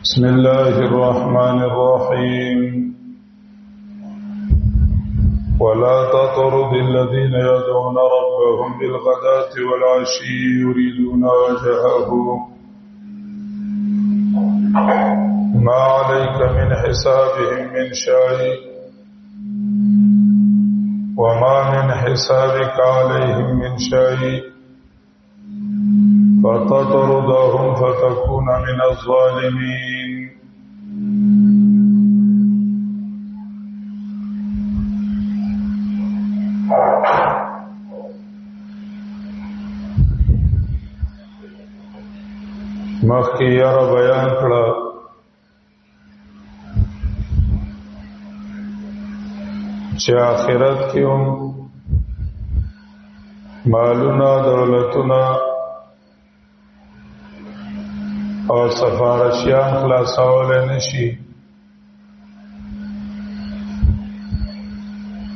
بسم الله الرحمن الرحيم ولا تطرد الذين يدعون ربهم بالغداة والعشي يريدون وجهه ما عليك من حسابهم من شيء وما من حسابك عليهم من شيء فتطردهم فتكون من الظالمين مخی یار بیان کړه چې آخرت کې هم مالونه دولتونه او سفارشیان خلاصول نشي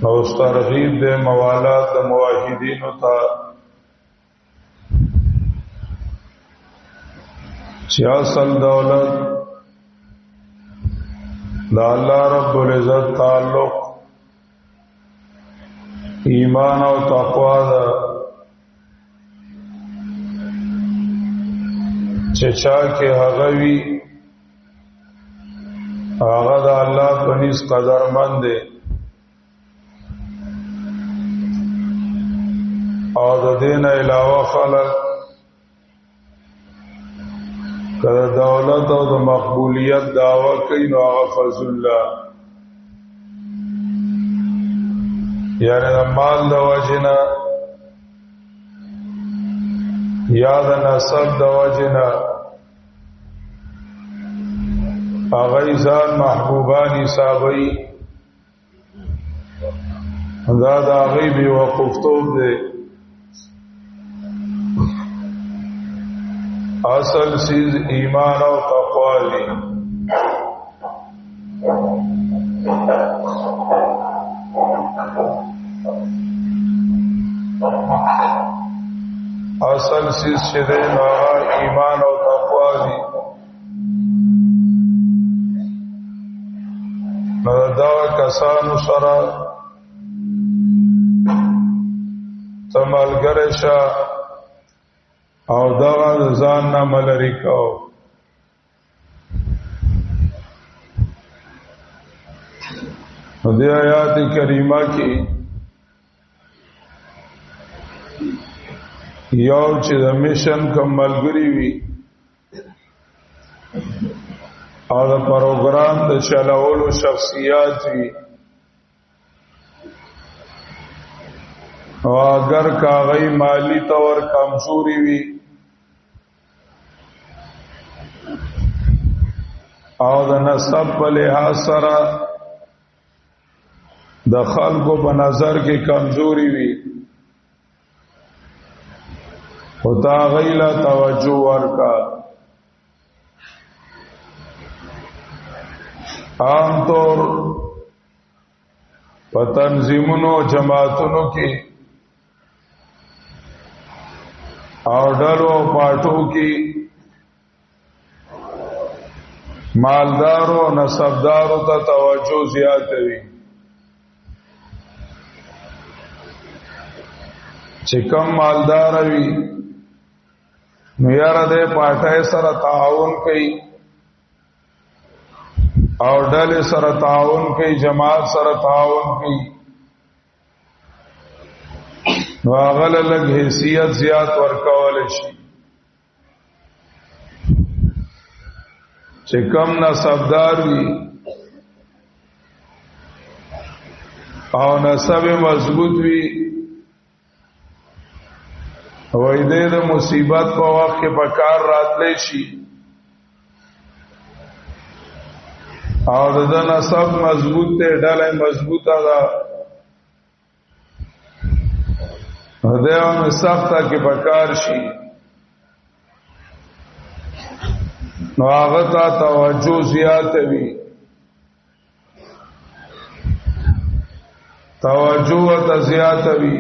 نو ترغیب د موالات د موحدین ته چې اصل دولت د الله رب العزت تعلق ایمان او تقوا ده چچا کې هغه وی هغه د الله په نس قدرمند دی او د دین علاوه خلق کله دولت او د مقبولیت دعوا کوي نو هغه فضل الله یعنی د مال د وجنه یا د نسب د وجنه هغه ځان محبوبان حسابي دا د هغه بي وقفتوب دی اصل چیز ایمان او تقوا دی اصل چیز چې دی ایمان او تقوا دی نو دا کسانو سره تملګری شه او دا ځان نه ملری کو نو دی آیات کریمه کې یو چې د میشن کوم ملګری وي او د پروګرام د چلولو شخصیات وي او اگر کاغی مالی طور کمزوری وي او د نسب په لحاظ سره د خلکو په نظر کې کمزوری وي او تا غیلا توجه ورکا عام طور په تنظیمونو جماعتونو کې او ډلو او پاټو کې مالدارو او نسبدارو ته توجه زیات وي چې کم مالدار وي نو یاره د پاټای سره تعاون کوي او ډلې سره تعاون کوي جماعت سره تعاون کوي نو هغه لږ حیثیت زیات ورکول شي چې کم نسبدار وي او نسب مضبوط وي وای دې د مصیبت په وخت کې په کار راتلی شي او د نسب مضبوط ته ډله مضبوطه ده هدايه سخته کې په کار شي نو هغه ته توجه زیات وي توجه ته زیات وي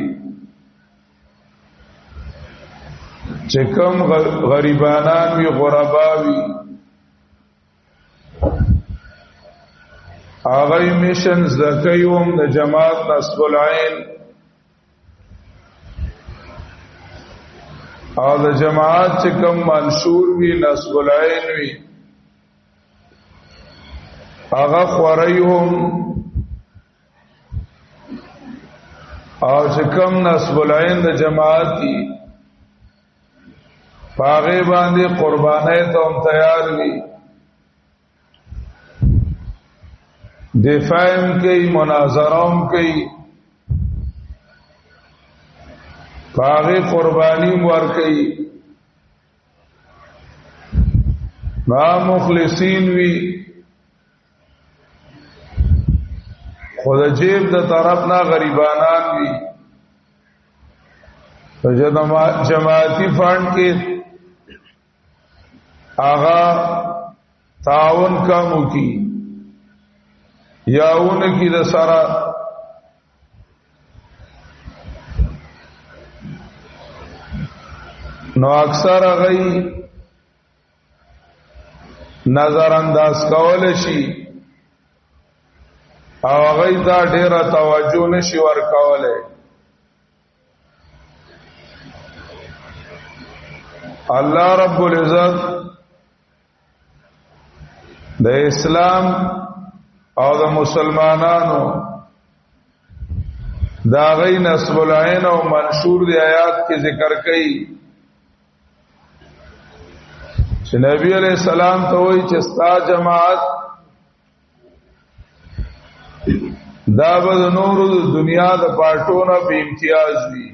چې کوم غریبانان وی غرباوی هغه میشن زکیوم د جماعت نصب العين او د جماعت چې کوم منشور وی نصب العين وی هغه خوریهم او چې کوم نصب العين د جماعت دی پاغه باندې قربانای ته هم تیار وي دفاعم کوي مناظرهم کوي پاغه قربانی ور کوي ما مخلصین وی خود جیب د طرف نه غریبانان وی جماعتی فنڈ کې آغا تعاون کامو کی یاون کی د سارا نو اکثر غي نظر انداز کول شي او غي دا ډیره توجه نشي ور کوله الله رب العزت د اسلام او د مسلمانانو دا غي نصب العين او منشور دی آیات کې ذکر کړي چې نبی علیہ السلام ته وایي چې ستا جماعت دا به نور د دنیا د پټونو په امتیاز وي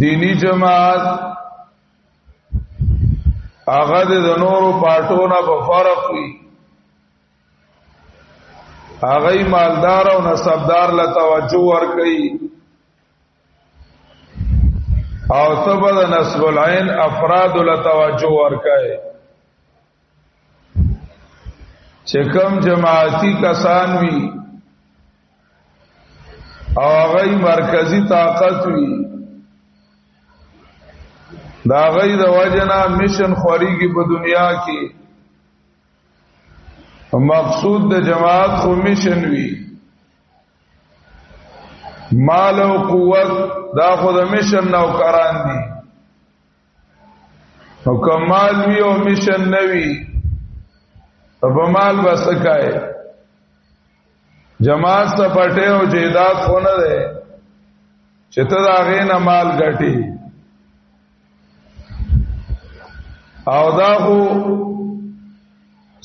دینی جماعت هغه د نورو پټونو په فرق وي هغه مالدار او نسبدار له توجه ور کوي او تبد نصب العين افراد له توجه ور کوي چې کوم جماعتي کسان وي او هغه مرکزی طاقت وي دا غي د وجنا مشن خوريږي په دنیا کې مقصود د جماعت خو مشن وي مال او قوت دا خو د مشن نوکران دي او کمال وی او مشن نوي په مال بسکای جماعت ته پټه او جیدات خونه ده چې ته دا غینه مال ګټي او دا خو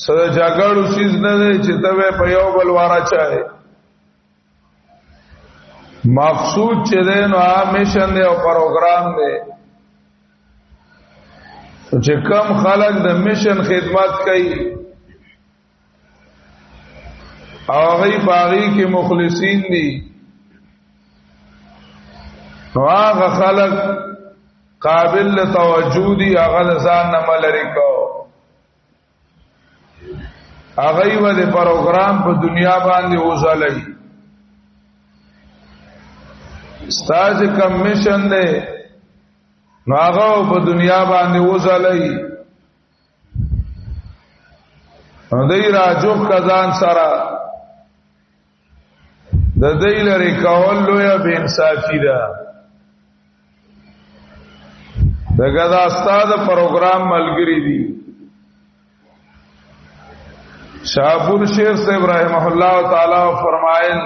سره جګړو شیز نه دی چې ته په یو بل واره چای مقصود چې دی نو میشن دی او پروګرام دی چې کم خلک د میشن خدمت کوي او هغه باغی کې مخلصین دي نو هغه خلک قابل توجه دي هغه ځان نه ملري کو هغه و د پروګرام په دنیا باندې وځلای ستاج کمیشن دی نو هغه په دنیا باندې وځلای نو دای راجو کزان سره د دې لري کول لوی به انصافی ده دغه دا استاد پروګرام ملګری دي شاهپور شیخ صاحب رحمه الله تعالی فرمایل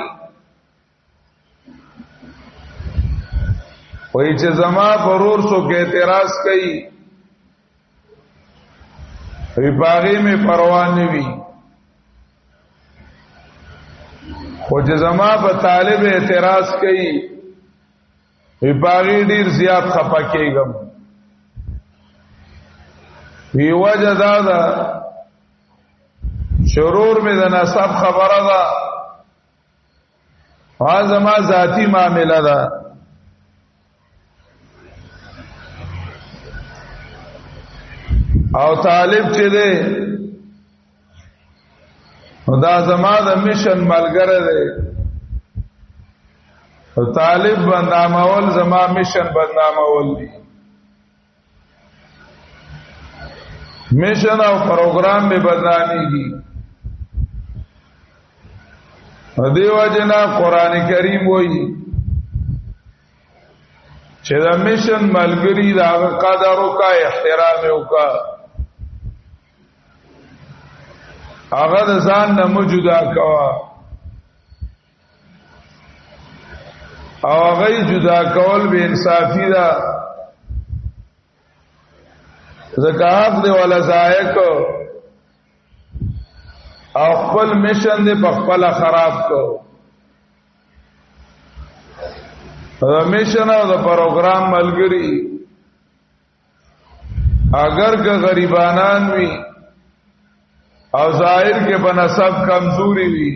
وای چې زما پرور سو کې اعتراض کړي وی باغی میں پروا نه وی خو چې زما په طالب اعتراض کړي وی باغی ډیر زیات خپه کېږم وی وجه دا شرور میں د نسب خبره ده ها زما ذاتی معاملہ ده او طالب چې ده دا زما د میشن ملګری ده طالب بدنامول زما میشن بدنامول دی میشن او پروگرام به بدنامی دی دیو جنا قران کریم وایي چې دا میشن ملګری دا قدر او کا احترام او کا هغه ځان نه موجوده کوا او هغه جدا کول به انصافی دا زکات دی ولا زایق او خپل میشن دی په خپل خراب کو دا میشن او دا پروگرام ملګری اگر که غریبانان وی او ظاهر کې بنسب کمزوري وی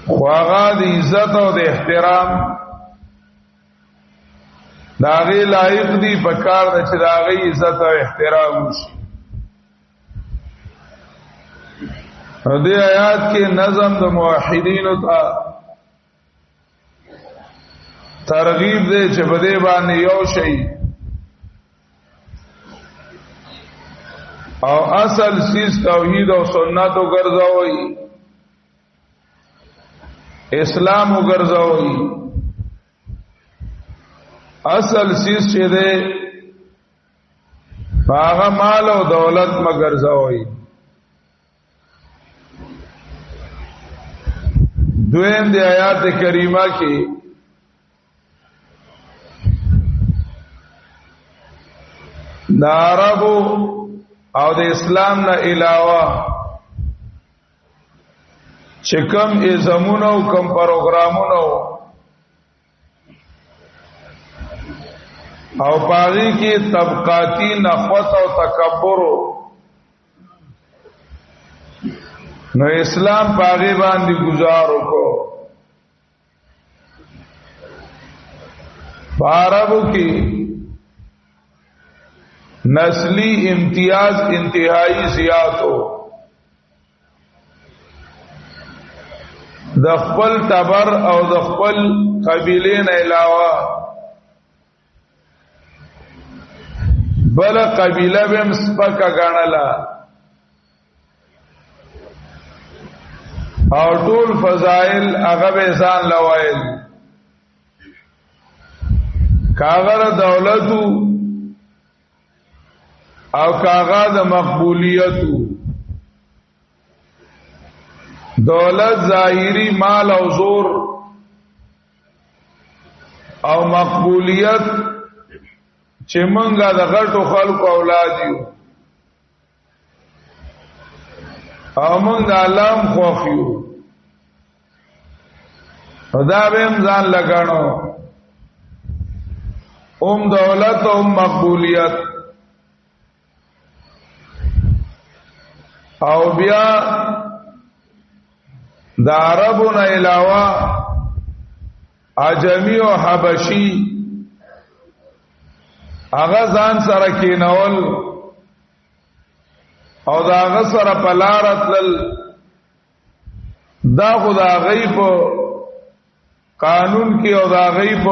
خواغا دی عزت او د احترام داغی لائق دی پکار دا چه داغی عزت او احترام وشي دی آیات کې نظم د موحدینو تا ترغیب دی چې بده باندې یو شي او اصل سیس توحید او سنت وګرځوي اسلام وګرځوي اصل سیس چې ده هغه مال او دولت مګرځوي دویم دی آیات کریمه کې دا عربو او د اسلام نه علاوه چې کم ازمونو کم پروګرامونو او پاغي کې طبقاتی نخوت او تکبر نو اسلام پاغي باندې گزار وکړو عربو کې نسلی امتیاز انتہائی زیات ہو د خپل تبر او د خپل قبیلې نه علاوه بل قبیله به مسپکا غاڼلا او ټول فضائل هغه به ځان لوایل کاغذ دولتو او کاغا د مقبولیتو دولت ظاهری مال او زور او مقبولیت چې مونږه د غټو خلکو اولاد یو او مونږ د علام خوښ یو دا به هم ځان لګاڼو دولت او مقبولیت او بیا د عربونو علاوه عجمی او حبشی هغه ځان سره کینول او دا هغه سره پلارتل دا خدا غیب قانون کې او دا غیب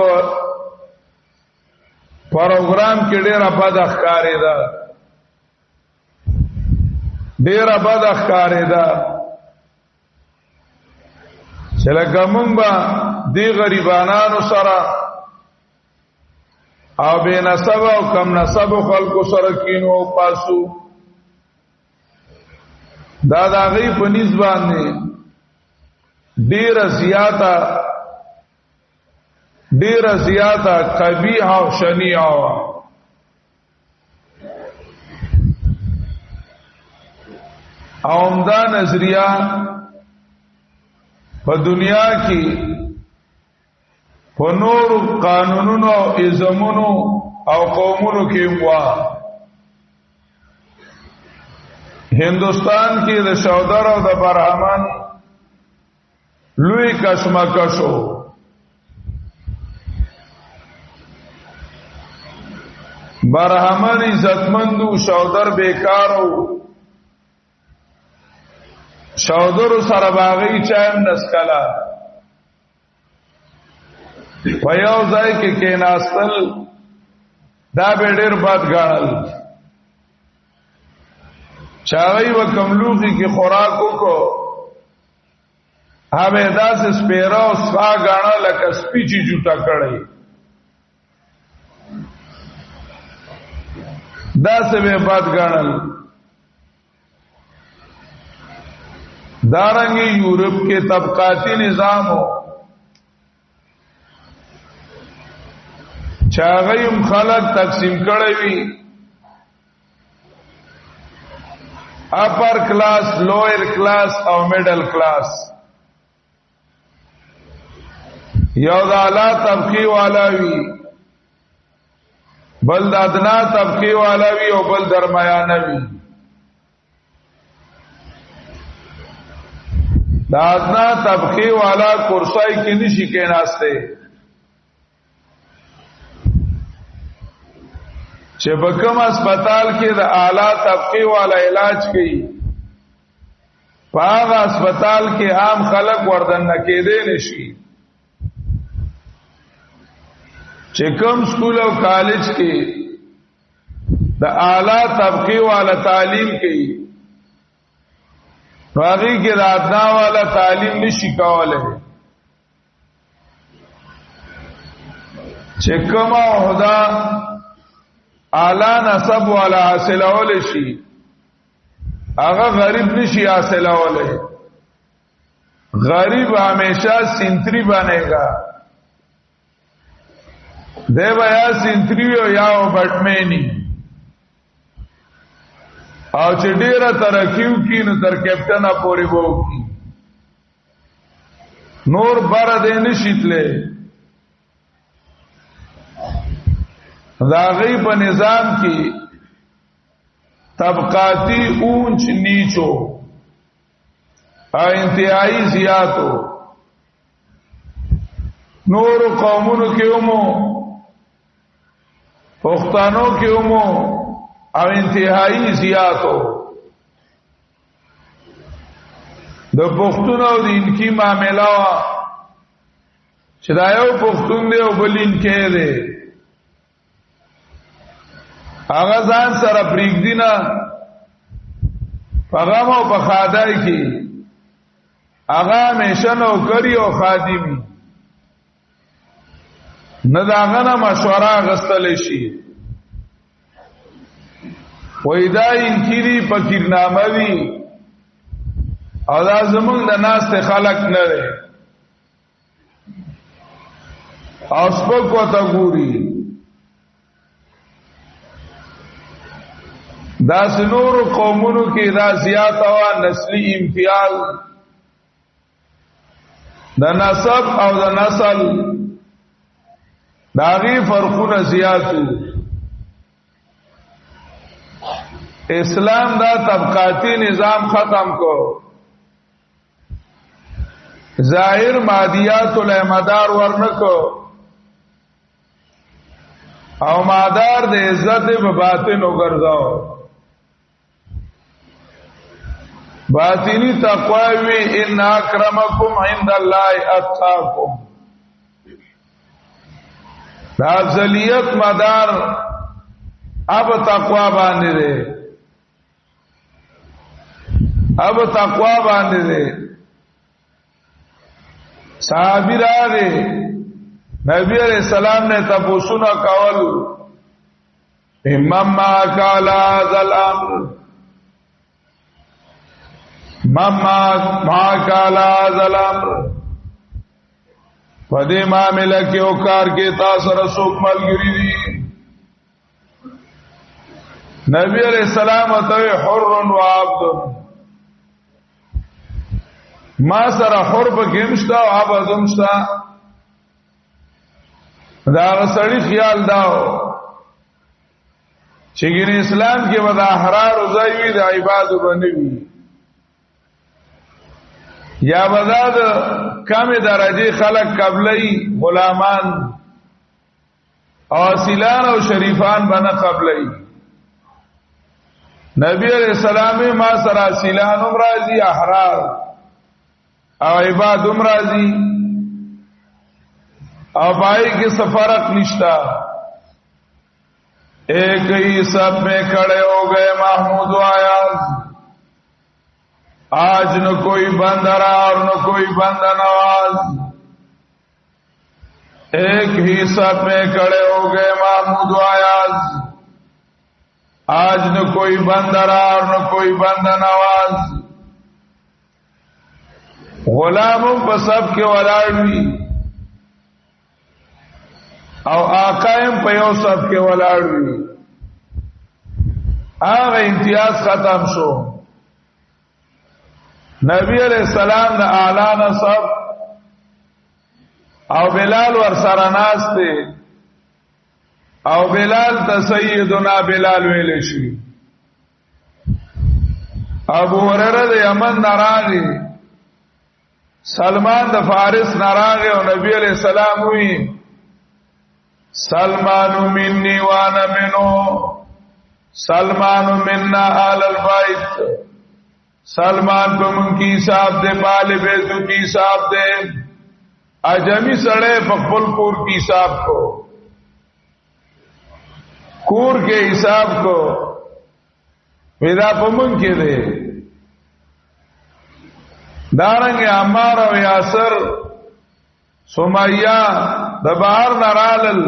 پروګرام کې ډېر بد ښکارې ده ډیر بد ښکارېدا چې لکه مونږ به دی غریبانانو سره او بے نسب او کم نسب خلکو سره کینو او پاسو دا د هغې په نیز باندې ډیره زیاته قبیح او شنیعه وه او عمدہ نظریہ په دنیا کې په نور قانونونو او ازمونو او قومونو کې وا هندوستان کې د شودر او د برهمن لوی کشمکشو برهمن عزتمندو شودر بیکارو شودر سره باغی چایم نسکلا ویو ځای کې ناستل دا به ډېر بد غاڼل چاوی و کملوخی کی خوراکو کو هغه داسې سپیرا او سپا غاڼه لکه سپیچی جوټه کړی داسې به بد غاڼل دارنګي یورپ کې طبقاتی نظام ہو چاغیم خلق تقسیم کړی وي اپر کلاس لوئر کلاس او میڈل کلاس یو د اعلی طبقه والا وی بل د ادنا طبقه والا وی او بل درمیانه وی د ادنا طبقه والا کرسای کې نشي کېناسته چې بکم اسپیټال کې د اعلی طبقه والا علاج کوي پاغه اسپیټال کې عام خلک وردن نکېدې نشي چې کوم سکول او کالج کې د اعلی طبقه والا تعلیم کوي راغي کې د ادنا والا تعلیم نشي کولای چې کوم عہده اعلی نسب والا حاصل اول شي هغه غریب نشي حاصل اول غریب ہمیشہ سنتری بنے گا دیو یا سنتری یا بټمنی او چې ډیره ترقیو کی نو تر کیپټن پورې وو کی نور بار دې نشیتله دا غي په نظام کې طبقاتی اونچ نیچو انتہائی زیاتو نور قومونو کې اومو پښتنو کې اومو او انتہائی زیاتو د پښتون او د انکی معاملہ چې دا یو پښتون دی او بل انکی دی هغه ځان سره پریږدینا پیغام او په خادای کې هغه همیشه نوکری او خادمی نه داغه نه مشوره غستل شي وای دا انکری فقیرنامه وی او دا زمونږ د ناس ته خلق نه لري او سپک وته ګوري دا سنور قومونو کې دا زیات او نسلی امتیاز د نسب او د نسل داغي فرقونه زیاتو اسلام دا طبقاتی نظام ختم کو ظاهر مادیات الامدار ورنکو او مادار د عزت په باطن وګرځاو باطنی تقوا وی ان اکرمکم عند الله اتقاکم دا افضلیت مدار اب تقوا باندې ده اب تقوا باندې ده صحابی راغه نبی علیہ السلام نے تپوسنا کول امام ما قال ذا الامر مما ما قال ذا الامر پدې معاملې کې او کار کې تاسو رسوک ملګری دي نبی علیہ السلام ته حر و عبد ما سره حر به ګمشتا او عبد همشتا دا غسړي خیال داو چې ګین اسلام کې ودا احرار او زوی د عبادت بنوي یا وزاد کم درجه خلق قبلی غلامان او اصیلان او شریفان بنا قبلی نبی علیہ السلام ما سره سیلان راضی احرار او عباد راضی او بائی کے سفرق نشتا ایک ہی سب میں کھڑے ہو گئے محمود و آیاز آج نہ کوئی بندرا اور نہ کوئی بندہ نواز ایک ہی سب میں کھڑے ہو گئے محمود و آیاز آج نہ کوئی بندرا اور نہ کوئی بندہ نواز غلاموں پر سب کے ولاڑوی او آقائم په یو سب کې ولاړوي هغه امتیاز ختم شو نبی علیہ السلام د اعلی نسب او بلال ور سره ناشته او بلال ته سیدنا بلال ویل شي ابو هريره د یمن ناراغي سلمان د فارس ناراغي او نبی علیہ السلام وی سلمان منی وانا منو سلمان مننا آل البیت سلمان پہ من کی حساب دے پالے بیتو کی حساب دے اجمی سڑے پخپل کور کی حساب کو کور کے حساب کو ویدا پہ من کے دے دارنگ عمار و یاسر سمیہ د بهر نرالل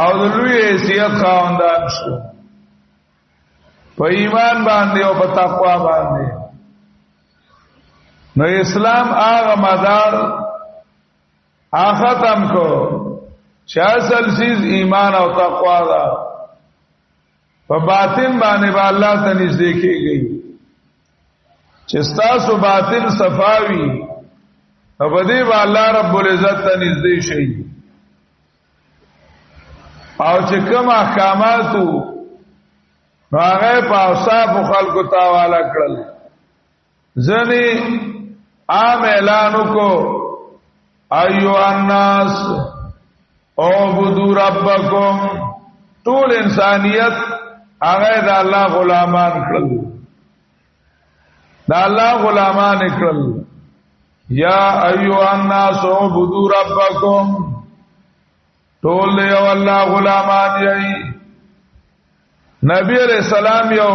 او د لوی حیثیت خواندان شو په ایمان باندې او په تقوا باندې نو اسلام هغه مدار ختم کو چې اصل چیز ایمان او تقوا ده په باطن باندې به الله ته نږدې کېږي چې تاسو باطن صفاوي او بدی با الله رب العزت ته نږدې شي او چې کوم احکاماتو هغه په اوصاف خلکو تاواله کړل ځنی عام اعلان کو ایو الناس اعبدوا ربکم ټول انسانیت هغه د الله غلامان کړل د الله غلامان کړل یا ایوہ الناس عبدوا ربکم ټول یو الله غلامان یی نبی علیہ السلام یو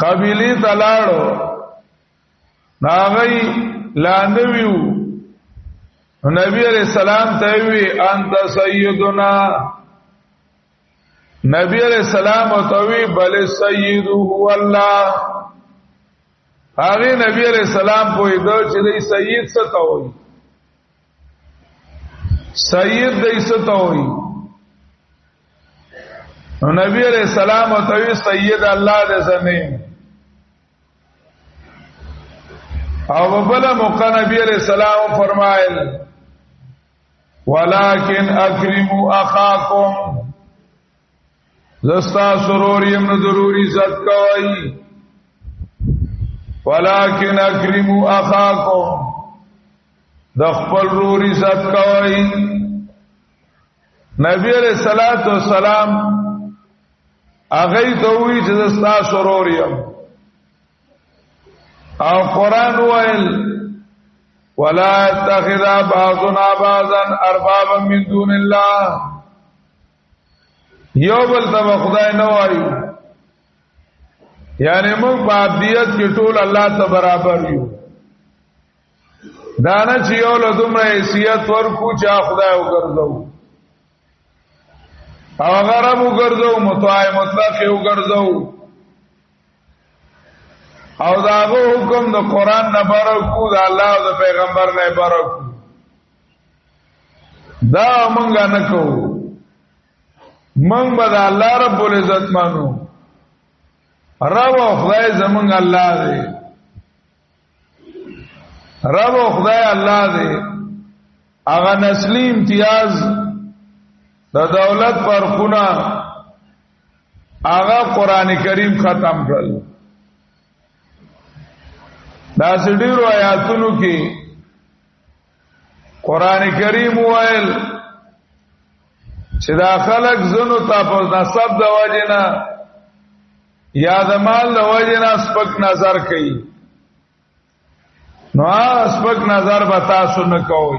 قبیلی تلاړو ناغی لاندویو نبی علیہ السلام تیوی انت سیدنا نبی علیہ السلام توی بل سید هو الله هغه نبی علیہ السلام په دې چې سید څه ته وایي سید دې څه ته وایي نو نبی علیہ السلام او توی سید الله دې زمين او بل موقع نبی علیہ السلام فرمایل ولکن اکرموا اخاکم زستا سرور یم ضروری عزت کوي ولکن اکرموا اخاکم د خپل رور عزت کوي نبی علیہ الصلوۃ والسلام هغه ته وی چې زستا سرور یم او قران ویل ولا اتخذ بعضنا بعضا اربابا من دون الله یو بل ته خدای نه وایو یعنی موږ په عبادت کې ټول الله ته برابر یو دانا چې یو له دومره حیثیت ورکو چې خدای وګرځو او هغه رب وګرځو مطاع مطلق وګرځو او داغه حکم د قران نه برکو د الله او د پیغمبر نه برکو دا مونږ نه کوو مونږ به د الله رب العزت مانو رب او خدای زمونږ الله دی رب او خدای الله دی هغه نسلی امتیاز د دولت پر خونه هغه قران کریم ختم کړل دا سړيرو آیاتونو کې قران کریم وایل چې دا خلق زنو ته په نسب د وجنه یا د مال د وجنه سپک نظر کوي نو سپک نظر به تاسو نه کوئ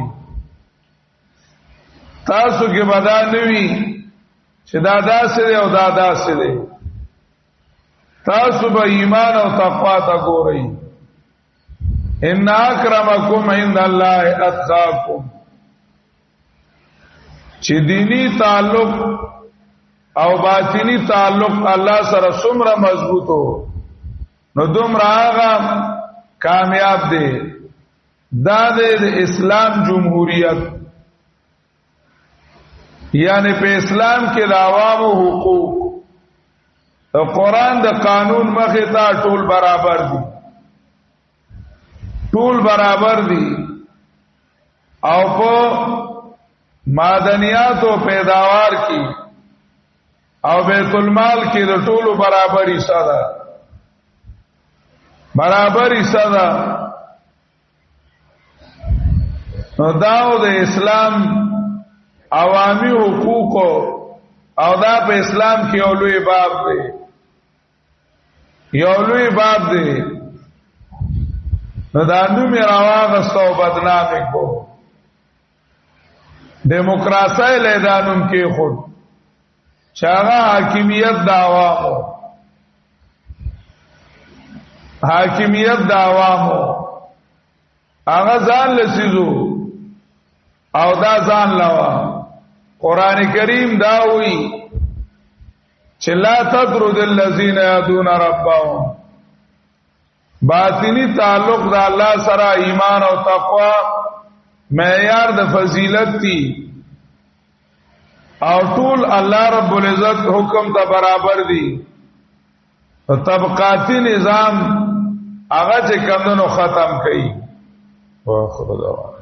تاسو کې بدا نوي چې دا داسې دی او دا داسې دی تاسو به ایمان او تقوا ته ګورئ ان اکرمکم عند الله اتقاکم چې دینی تعلق او باطنی تعلق الله سره څومره مضبوطو نو دومره هغه کامیاب دی دا د اسلام جمهوریت یعنی په اسلام کې د عوامو حقوق د قران د قانون مخې ته ټول برابر دي ټول برابر دي او په معدنیات او پیداوار کې او بیت المال کې د ټولو برابر حصہ ده برابر حصہ ده نو داو د اسلام عوامی حقوق او دا په اسلام کې یو لوی باب دی یو لوی باب دی نو دا نوم یې راواغستو بدنامي کو دیموکراسي له دانوم کې خود چاغه حاکمیت د عوامو حاکمیت د عوامو هغه ځان لسیزو او دا ځان لوا قران کریم دا وی چې لا تطرد الذين يدعون ربهم باطنی تعلق د الله سره ایمان او تقوا معیار د فضیلت دی او ټول الله رب العزت حکم ته برابر دی طبقاتی نظام هغه چې کمونو ختم کړي واخره